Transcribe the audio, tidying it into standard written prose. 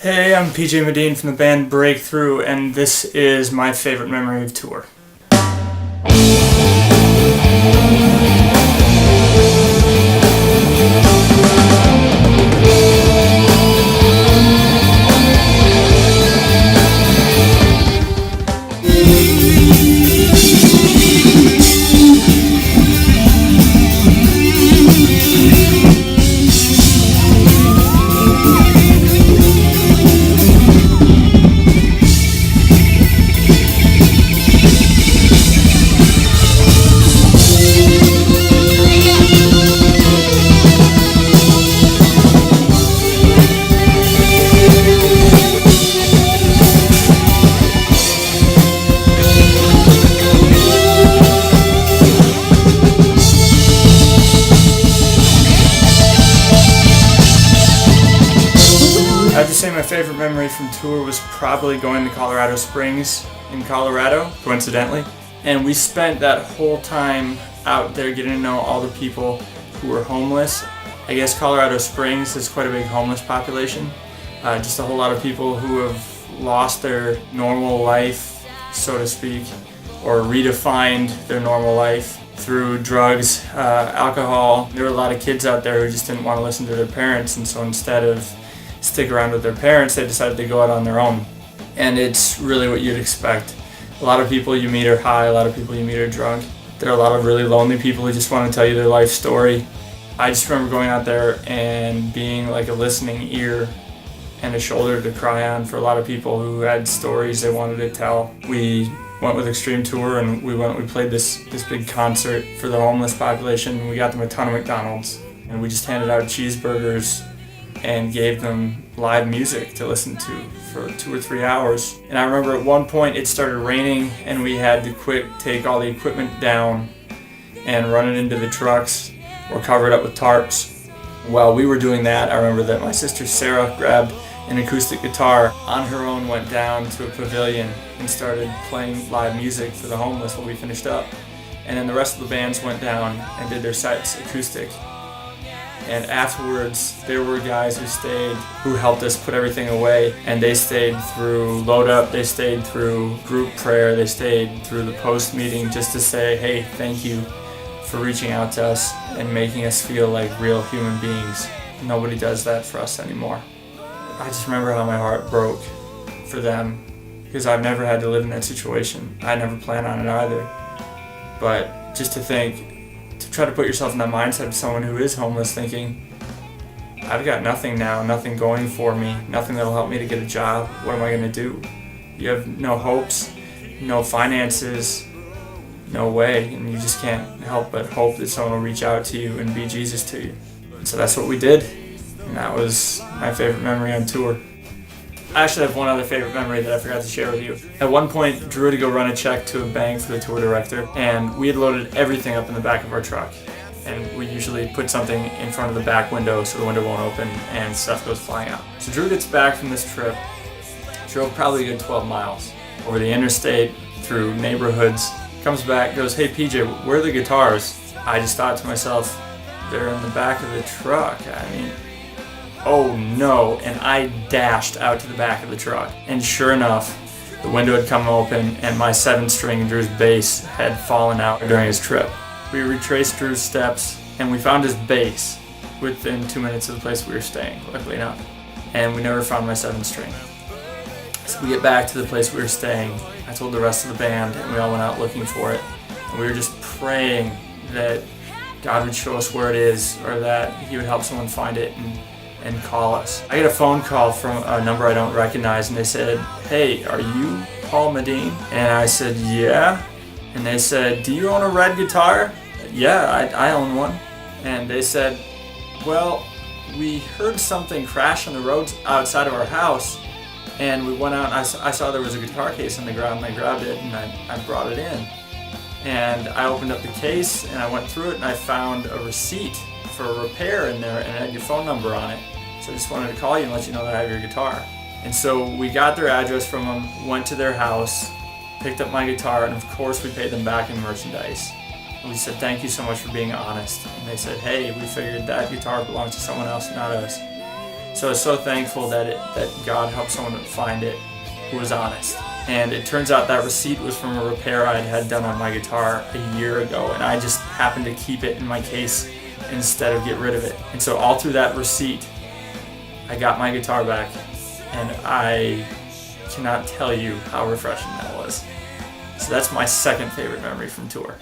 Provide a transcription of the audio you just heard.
Hey, I'm PJ Medine from the band Breakthrough, and this is my favorite memory of tour. I have to say my favorite memory from tour was probably going to Colorado Springs in Colorado, coincidentally. And we spent that whole time out there getting to know all the people who were homeless. I guess Colorado Springs is quite a big homeless population. Just a whole lot of people who have lost their normal life, so to speak, or redefined their normal life through drugs, alcohol. There were a lot of kids out there who just didn't want to listen to their parents, and so instead of stick around with their parents, they decided to go out on their own. And it's really what you'd expect. A lot of people you meet are high, a lot of people you meet are drunk. There are a lot of really lonely people who just want to tell you their life story. I just remember going out there and being like a listening ear and a shoulder to cry on for a lot of people who had stories they wanted to tell. We went with Extreme Tour and we played this big concert for the homeless population. We got them a ton of McDonald's and we just handed out cheeseburgers and gave them live music to listen to for 2 or 3 hours. And I remember at one point it started raining and we had to take all the equipment down and run it into the trucks or cover it up with tarps. While we were doing that, I remember that my sister Sarah grabbed an acoustic guitar on her own, went down to a pavilion and started playing live music for the homeless while we finished up. And then the rest of the bands went down and did their sets acoustic. And afterwards, there were guys who stayed, who helped us put everything away. And they stayed through load up, they stayed through group prayer, they stayed through the post meeting just to say, hey, thank you for reaching out to us and making us feel like real human beings. Nobody does that for us anymore. I just remember how my heart broke for them because I've never had to live in that situation. I never planned on it either. But just to think, to try to put yourself in that mindset of someone who is homeless thinking, I've got nothing now, nothing going for me, nothing that'll help me to get a job. What am I going to do? You have no hopes, no finances, no way, and you just can't help but hope that someone will reach out to you and be Jesus to you. And so that's what we did, and that was my favorite memory on tour. I actually have one other favorite memory that I forgot to share with you. At one point, Drew had to go run a check to a bank for the tour director, and we had loaded everything up in the back of our truck. And we usually put something in front of the back window so the window won't open and stuff goes flying out. So Drew gets back from this trip, drove probably a good 12 miles over the interstate, through neighborhoods, comes back, goes, hey PJ, where are the guitars? I just thought to myself, they're in the back of the truck. I mean, oh no, and I dashed out to the back of the truck. And sure enough, the window had come open and my 7-string Drew's bass had fallen out during his trip. We retraced Drew's steps and we found his bass within 2 minutes of the place we were staying, luckily enough. And we never found my 7-string. So we get back to the place we were staying. I told the rest of the band and we all went out looking for it. And we were just praying that God would show us where it is or that He would help someone find it and call us. I get a phone call from a number I don't recognize and they said, hey, are you Paul Medine? And I said, yeah. And they said, do you own a red guitar? Yeah, I own one. And they said, well, we heard something crash on the road outside of our house and we went out and I saw there was a guitar case on the ground and I grabbed it and I brought it in. And I opened up the case and I went through it and I found a receipt for a repair in there and it had your phone number on it. So I just wanted to call you and let you know that I have your guitar. And so we got their address from them, went to their house, picked up my guitar, and of course we paid them back in merchandise. And we said, thank you so much for being honest. And they said, hey, we figured that guitar belongs to someone else, not us. So I was so thankful that God helped someone find it who was honest. And it turns out that receipt was from a repair I had done on my guitar a year ago, and I just happened to keep it in my case instead of get rid of it. And so all through that receipt, I got my guitar back, and I cannot tell you how refreshing that was. So that's my second favorite memory from tour.